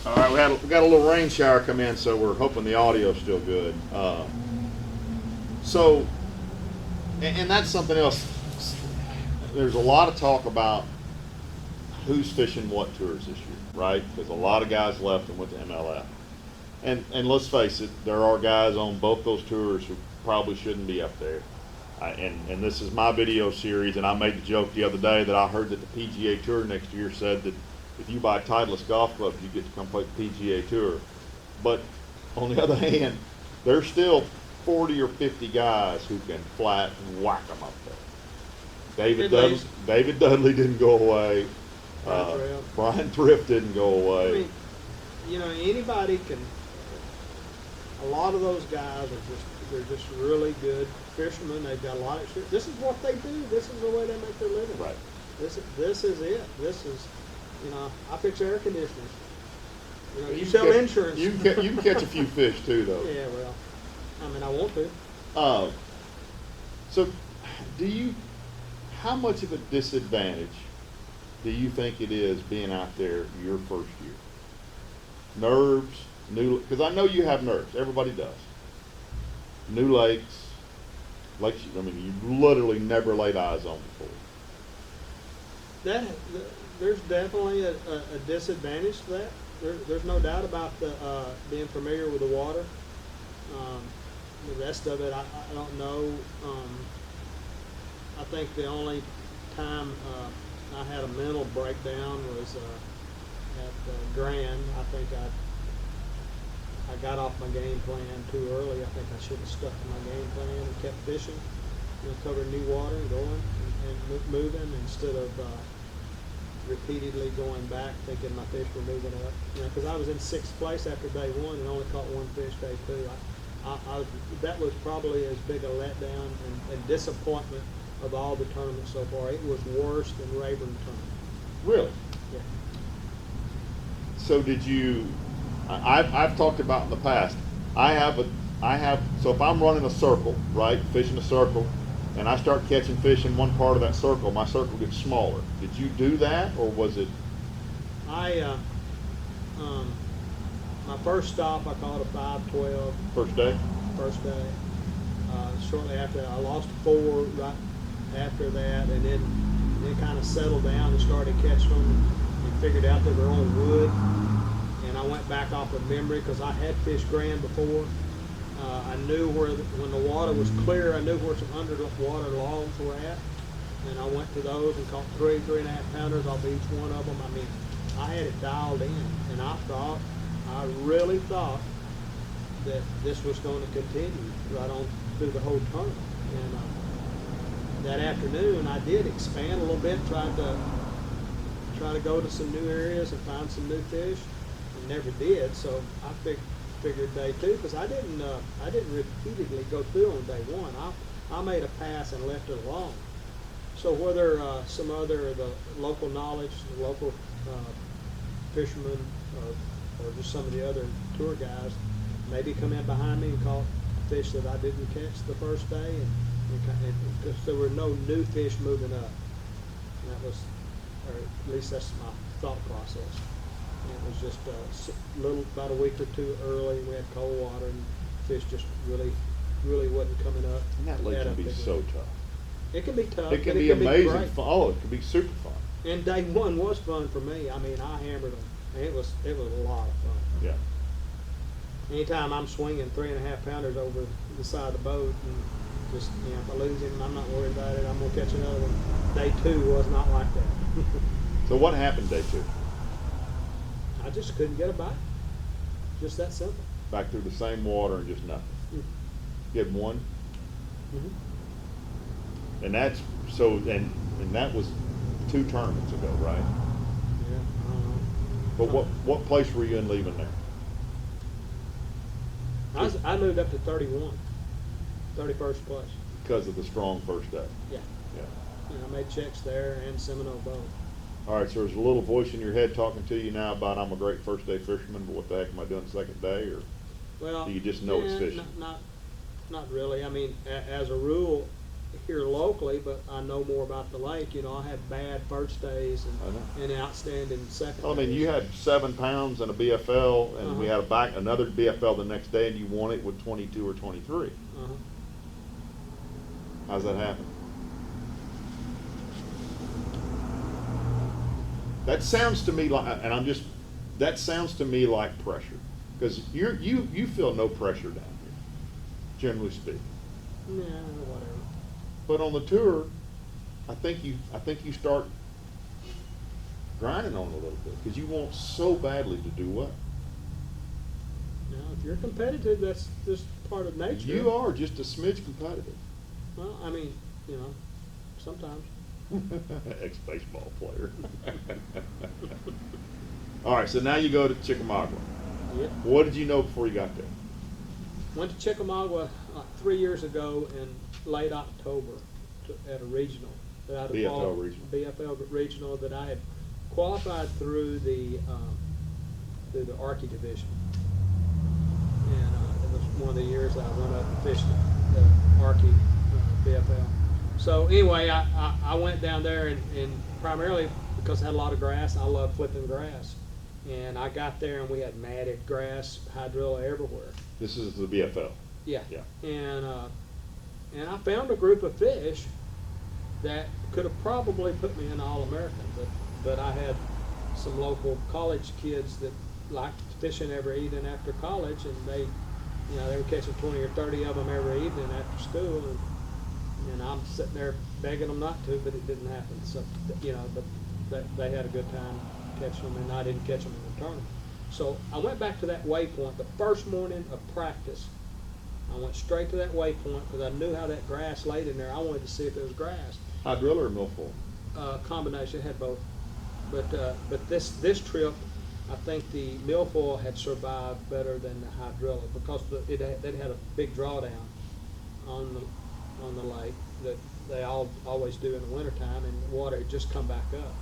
All right, we got a little rain shower come in, so we're hoping the audio's still good. So, and that's something else. There's a lot of talk about who's fishing what tours this year, right? Because a lot of guys left and went to MLF. And let's face it, there are guys on both those tours who probably shouldn't be up there. And this is my video series, and I made the joke the other day that I heard that the PGA Tour next year said that if you buy Titleist golf clubs, you get to come play the PGA Tour. But on the other hand, there's still 40 or 50 guys who can flat whack them up there. David Dudley didn't go away. Brian Thrift didn't go away. I mean, you know, anybody can. A lot of those guys they're just really good fishermen. They've got a lot of experience. This is what they do. This is the way they make their living. Right. This is it. This is, you know, I fix air conditioners. You know, you sell insurance. You can catch a few fish too, though. Yeah, well, I mean, I want to. So, how much of a disadvantage do you think it is being out there your first year? Nerves, because I know you have nerves. Everybody does. New lakes, you literally never laid eyes on before. There's definitely a disadvantage to that. There's no doubt about being familiar with the water. The rest of it, I don't know. I think the only time I had a mental breakdown was at Grand. I think I got off my game plan too early. I think I should have stuck to my game plan and kept fishing, covered new water and going and moving instead of repeatedly going back thinking my fish were moving up. Because I was in 6th place after day 1 and only caught 1 fish day 2. That was probably as big a letdown and disappointment of all the tournaments so far. It was worse than Rayburn tournament. Really? Yeah. So did you? I've talked about in the past. So if I'm running a circle, right, fishing a circle, and I start catching fish in one part of that circle, my circle gets smaller. Did you do that, or was it? My first stop, I caught a 512. First day? First day. Shortly after, I lost 4 right after that, and then kind of settled down and started catching them and figured out they were on wood. And I went back off of memory because I had fished Grand before. I knew when the water was clear, I knew where some underwater logs were at. And I went to those and caught 3.5 pounders off each one of them. I mean, I had it dialed in, and I really thought that this was going to continue right on through the whole tournament. And that afternoon, I did expand a little bit, tried to go to some new areas and find some new fish, and never did. So I figured day 2 because I didn't repeatedly go through on day 1. I made a pass and left it alone. So whether some other the local knowledge, the local fishermen, or just some of the other tour guys maybe come in behind me and caught fish that I didn't catch the first day, and because there were no new fish moving up. And that was, or at least that's my thought process. And it was just about a week or 2 early. We had cold water, and fish just really wasn't coming up. And that lake can be so tough. It can be tough. It can be amazing fun. Oh, it can be super fun. And day 1 was fun for me. I mean, I hammered them. And it was a lot of fun. Yeah. Anytime I'm swinging 3.5 pounders over the side of the boat, and just, if I lose him, I'm not worried about it. I'm gonna catch another one. Day 2 was not like that. So what happened day 2? I just couldn't get a bite. Just that simple. Back through the same water and just nothing. You had 1. Mm-hmm. And that's so, and that was 2 tournaments ago, right? Yeah, I don't know. But what place were you in leaving there? I moved up to 31, 31st place. Because of the strong first day. Yeah. Yeah. I made checks there and Seminole both. All right, so there's a little voice in your head talking to you now about I'm a great first day fisherman, but what the heck am I doing the second day, or well, do you just know it's fishing? Not really. I mean, as a rule, here locally, but I know more about the lake. You know, I had bad first days I know. and outstanding second Well, I mean, days. you had 7 pounds and a BFL, and we Uh-huh. had another BFL the next day, and you won it with 22 or 23. Uh-huh. How's that happen? That sounds to me like, and that sounds to me like pressure, because you feel no pressure down here, generally speaking. Yeah, whatever. But on the tour, I think you start grinding on it a little bit, because you want so badly to do well. Now, if you're competitive, that's just part of nature. You are just a smidge competitive. Well, I mean, you know, sometimes. Ex-baseball player. All right, so now you go to Chickamagua. Yep. What did you know before you got there? Went to Chickamagua 3 years ago in late October at a regional. That I'd BFL regional. BFL regional that I had qualified through the Archie division. And it was one of the years that I went up and fished the Archie BFL. So anyway, I went down there and primarily because I had a lot of grass. I love flipping grass. And I got there and we had matted grass, hydrilla everywhere. This is the BFL. Yeah. Yeah. And I found a group of fish that could have probably put me in All-American, but I had some local college kids that liked fishing every evening after college, and they were catching 20 or 30 of them every evening after school, and I'm sitting there begging them not to, but it didn't happen. So, but they had a good time catching them, and I didn't catch them in the tournament. So I went back to that waypoint the first morning of practice. I went straight to that waypoint because I knew how that grass laid in there. I wanted to see if it was grass. Hydrilla or milfoil? Combination, it had both. But this trip, I think the milfoil had survived better than the hydrilla because it had a big drawdown on the lake that they always do in the wintertime, and the water had just come back up.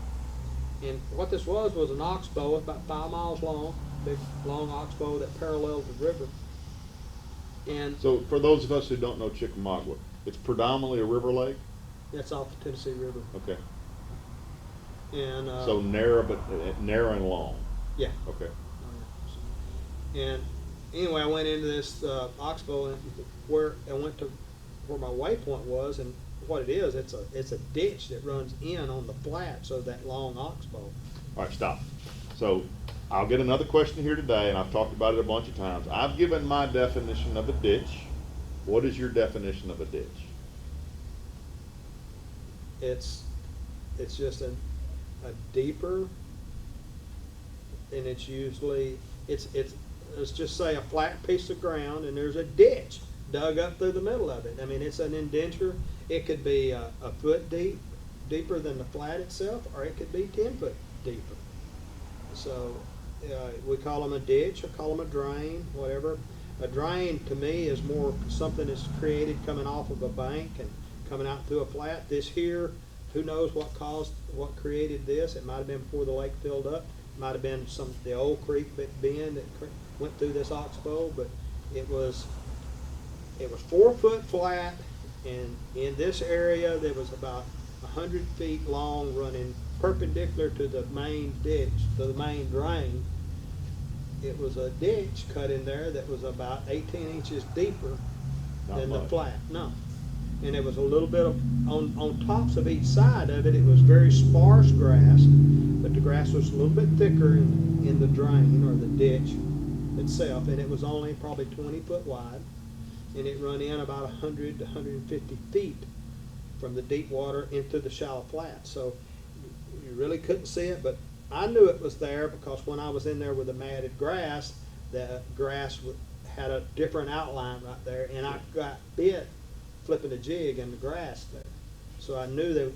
And what this was an oxbow about 5 miles long, big long oxbow that paralleled the river. And So for those of us who don't know Chickamagua, it's predominantly a river lake? it's off the Tennessee River. Okay. And So narrow, but narrow and long. yeah. Okay. And anyway, I went into this oxbow and where I went to where my waypoint was, and what it is, it's a ditch that runs in on the flats of that long oxbow. All right, stop. So I'll get another question here today, and I've talked about it a bunch of times. I've given my definition of a ditch. What is your definition of a ditch? It's just a deeper, and it's usually it's let's just say a flat piece of ground, and there's a ditch dug up through the middle of it. I mean, it's an indenture. It could be a foot deep, deeper than the flat itself, or it could be 10 foot deeper. So we call them a ditch, or call them a drain, whatever. A drain to me is more something that's created coming off of a bank and coming out through a flat. This here, who knows what created this? It might have been before the lake filled up. It might have been the old creek that bend that went through this oxbow, but it was 4 foot flat, and in this area there was about 100 feet long, running perpendicular to the main ditch, to the main drain. It was a ditch cut in there that was about 18 inches deeper than the flat. No. And it was a little bit of, on tops of each side of it, it was very sparse grass, but the grass was a little bit thicker in the drain or the ditch itself, and it was only probably 20 foot wide, and it run in about 100 to 150 feet from the deep water into the shallow flat. So you really couldn't see it, but I knew it was there because when I was in there with the matted grass, the grass had a different outline right there, and I got bit flipping a jig in the grass there. So I knew that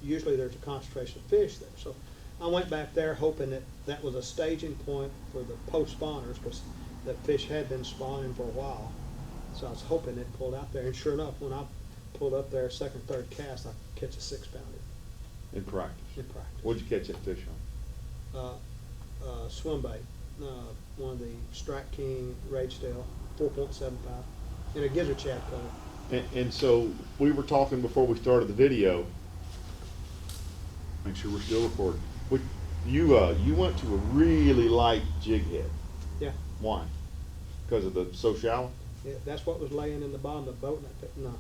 usually there's a concentration of fish there. So I went back there hoping that was a staging point for the post spawners, because the fish had been spawning for a while. So I was hoping it pulled out there, and sure enough, when I pulled up there second, third cast, I catch a 6-pounder. In practice? In practice. What'd you catch that fish on? Swim bait, one of the Strike King Rage Tail, 4.75, and a gizzard shad color. And so we were talking before we started the video. Make sure we're still recording. You went to a really light jig head. Yeah. Why? Because of the so shallow? Yeah, that's what was laying in the bottom of the boat. And I picked, no.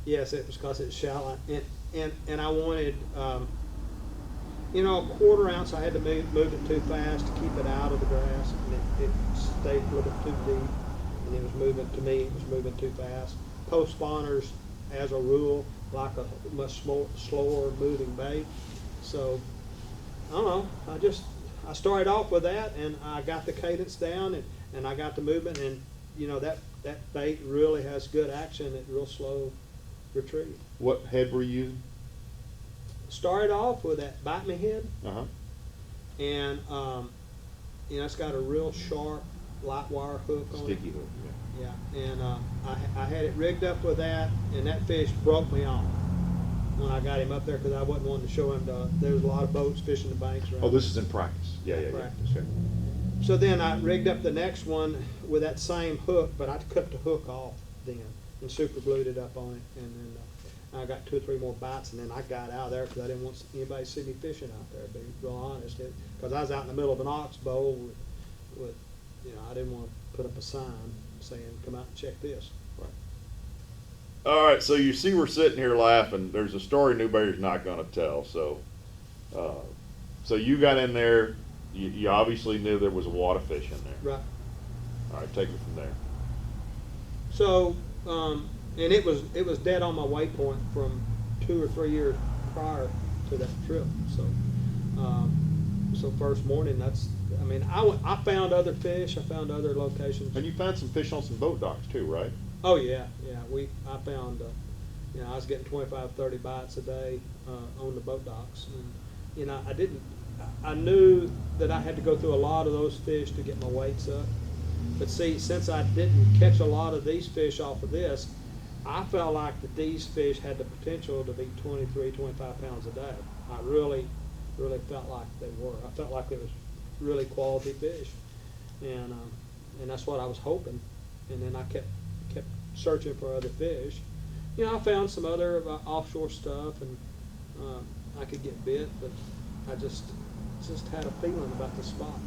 Yes, it was because it's shallow. And I wanted, you know, a quarter ounce. I had to move it too fast to keep it out of the grass. And it stayed a little bit too deep. And it was moving, to me, it was moving too fast. Post spawners, as a rule, like a much slower moving bait. So, I don't know. I started off with that, and I got the cadence down, and I got the movement, and you know that bait really has good action at real slow retrieve. What head were you using? Started off with that bite me head, Uh-huh. and you know it's got a real sharp light wire hook on Sticky it. hook, yeah. Yeah, and I had it rigged up with that, and that fish broke me off when I got him up there because I wasn't wanting to show him. There was a lot of boats fishing the banks around. Oh, this is in practice. Yeah. Practice. Okay. So then I rigged up the next one with that same hook, but I cut the hook off then and super glued it up on it, and then I got 2 or 3 more bites, and then I got out of there because I didn't want anybody to see me fishing out there. To be real honest, because I was out in the middle of an oxbow with you know, I didn't want to put up a sign saying come out and check this. Right. All right, so you see we're sitting here laughing. There's a story Newberry's not going to tell. So you got in there. You obviously knew there was a wad of fish in there. Right. All right, take it from there. So, and it was dead on my waypoint from 2 or 3 years prior to that trip. So, so first morning, I found other fish. I found other locations. And you found some fish on some boat docks too, right? Oh yeah. I found, you know, I was getting 25, 30 bites a day on the boat docks. And, you know, I knew that I had to go through a lot of those fish to get my weights up. But see, since I didn't catch a lot of these fish off of this, I felt like that these fish had the potential to be 23, 25 pounds a day. I really felt like they were. I felt like it was really quality fish, and that's what I was hoping. And then I kept searching for other fish. You know, I found some other offshore stuff, and I could get bit, but I just had a feeling about the spot.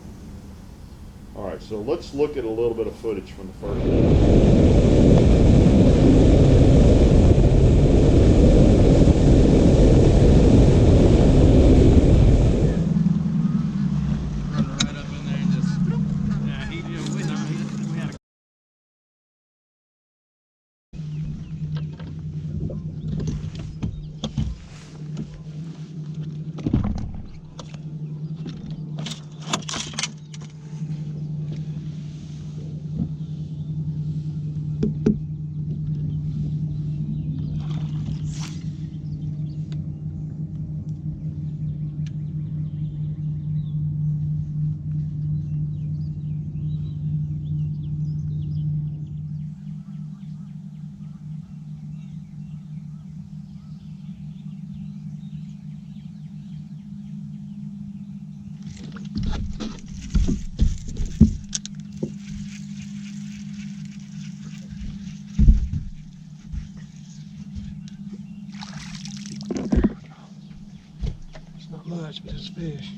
All right, so let's look at a little bit of footage from the first. It's not much, but it's fish.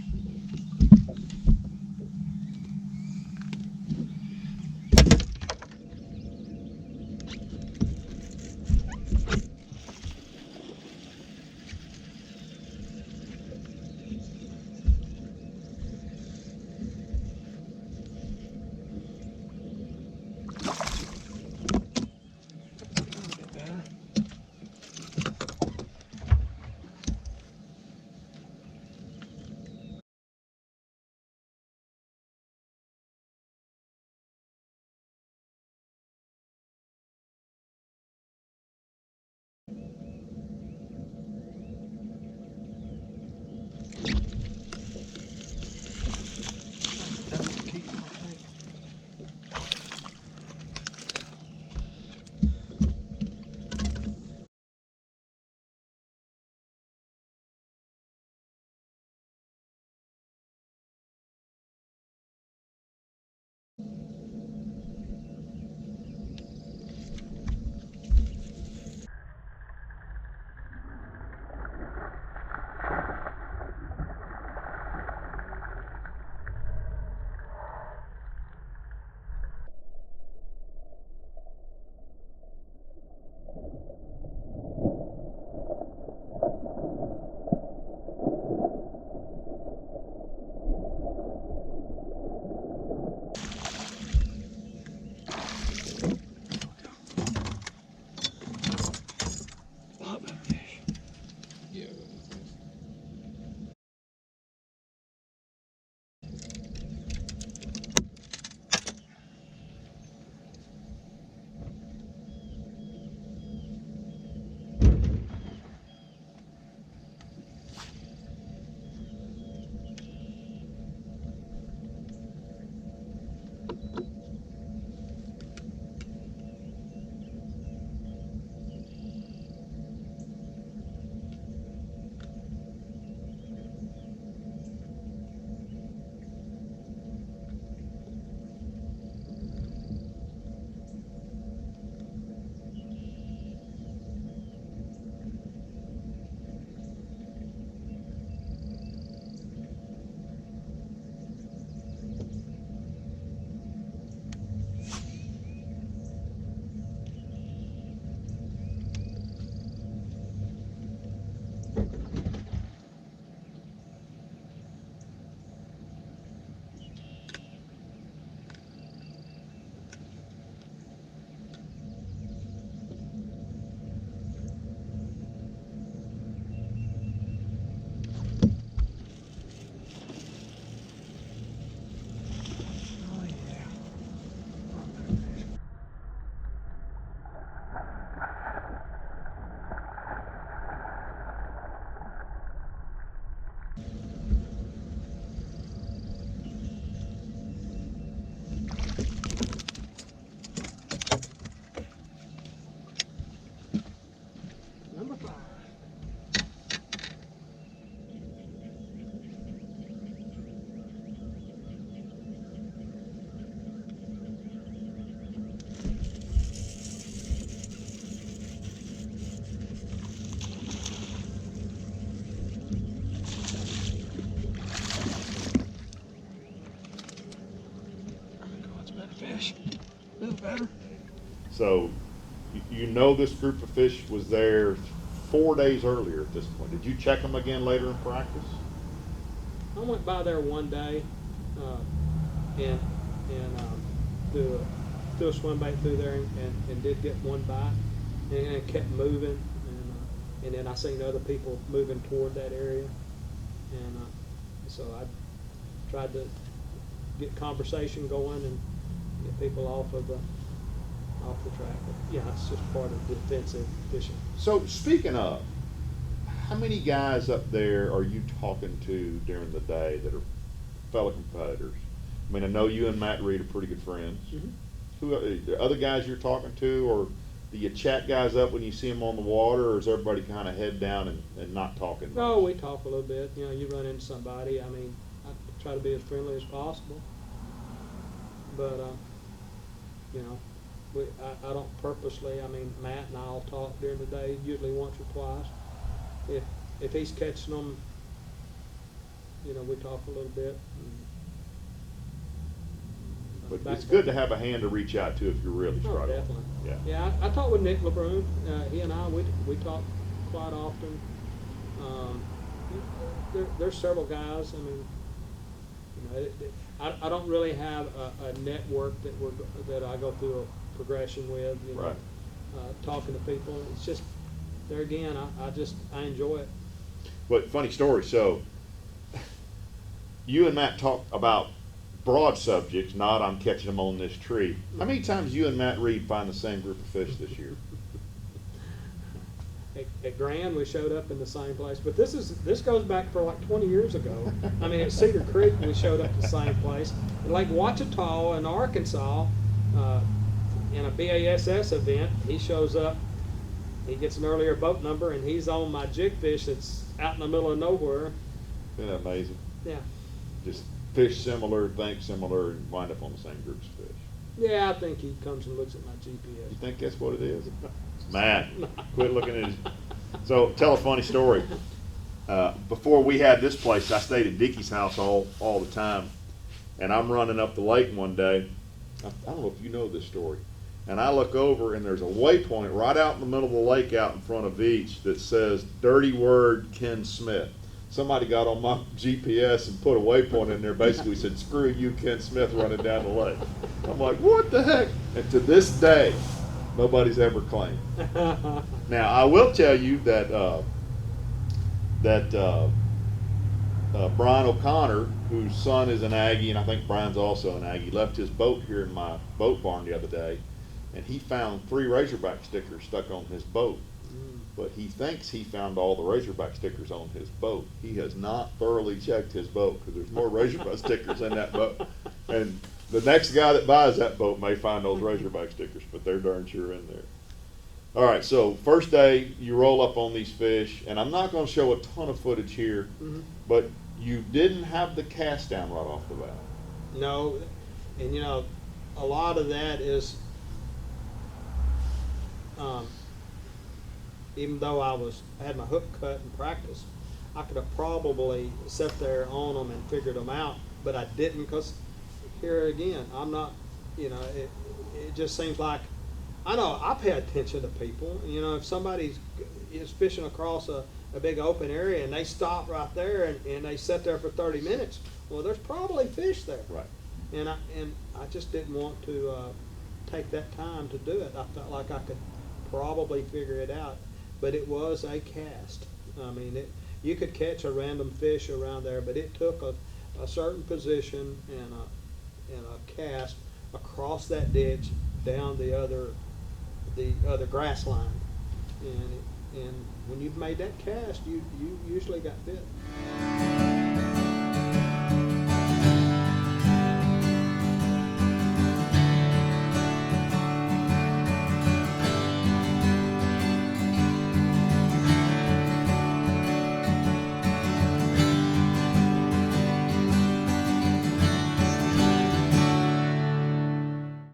fish. Feel better. So, you know this group of fish was there 4 days earlier at this point. Did you check them again later in practice? I went by there one day, and threw a swim bait through there and did get one bite, and it kept moving, and then I seen other people moving toward that area, and so I tried to get conversation going and get people off the track. But yeah, it's just part of defensive fishing. So, speaking of, how many guys up there are you talking to during the day that are fellow competitors? I mean, I know you and Matt Reed are pretty good friends. Mm-hmm. Who are the other guys you're talking to, or do you chat guys up when you see them on the water, or is everybody kind of head down and not talking much? No, we talk a little bit. You know, you run into somebody. I mean, I try to be as friendly as possible. But, you know, I don't purposely. I mean, Matt and I'll talk during the day, usually once or twice. If he's catching them, you know, we talk a little bit. But it's good to have a hand to reach out to if you're really struggling. Oh, definitely. Yeah. Yeah, I talk with Nick LeBrun. He and I, we talk quite often. There's several guys. I mean, you know, I don't really have a network that I go through a progression with. You know, Right. Talking to people. It's just there again. I enjoy it. But funny story. So you and Matt talk about broad subjects, not I'm catching them on this tree. How many times you and Matt Reed find the same group of fish this year? At Grand, we showed up in the same place, but this goes back for like 20 years ago. I mean, at Cedar Creek, we showed up the same place. At Lake Ouachita in Arkansas, in a BASS event, he shows up. He gets an earlier boat number, and he's on my jig fish that's out in the middle of nowhere. Isn't that amazing? Yeah. Just fish similar, think similar, and wind up on the same groups of fish. Yeah, I think he comes and looks at my GPS. You think that's what it is? Matt, quit looking at his. So tell a funny story. Before we had this place, I stayed at Dicky's house all the time, and I'm running up the lake one day. I don't know if you know this story. And I look over, and there's a waypoint right out in the middle of the lake out in front of each that says, "Dirty word, Ken Smith." Somebody got on my GPS and put a waypoint in there, basically said, "Screw you, Ken Smith, running down the lake." I'm like, what the heck? And to this day, nobody's ever claimed. Now, I will tell you that Brian O'Connor, whose son is an Aggie, and I think Brian's also an Aggie, left his boat here in my boat barn the other day, and he found 3 Razorback stickers stuck on his boat. But he thinks he found all the Razorback stickers on his boat. He has not thoroughly checked his boat, because there's more Razorback stickers in that boat. And the next guy that buys that boat may find those Razorback stickers, but they're darn sure in there. All right, so first day, you roll up on these fish, and I'm not going to show a ton of footage here, but you didn't have the cast down right off the bat. No, and you know, a lot of that is, even though I had my hook cut in practice, I could have probably sat there on them and figured them out, but I didn't, because here again, I'm not, you know, it just seems like, I know I pay attention to people. You know, if somebody is fishing across a big open area and they stop right there and they sit there for 30 minutes, well, there's probably fish there. Right. And I just didn't want to take that time to do it. I felt like I could probably figure it out, but it was a cast. I mean, you could catch a random fish around there, but it took a certain position and a cast across that ditch down the other grass line, and when you've made that cast, you usually got bit.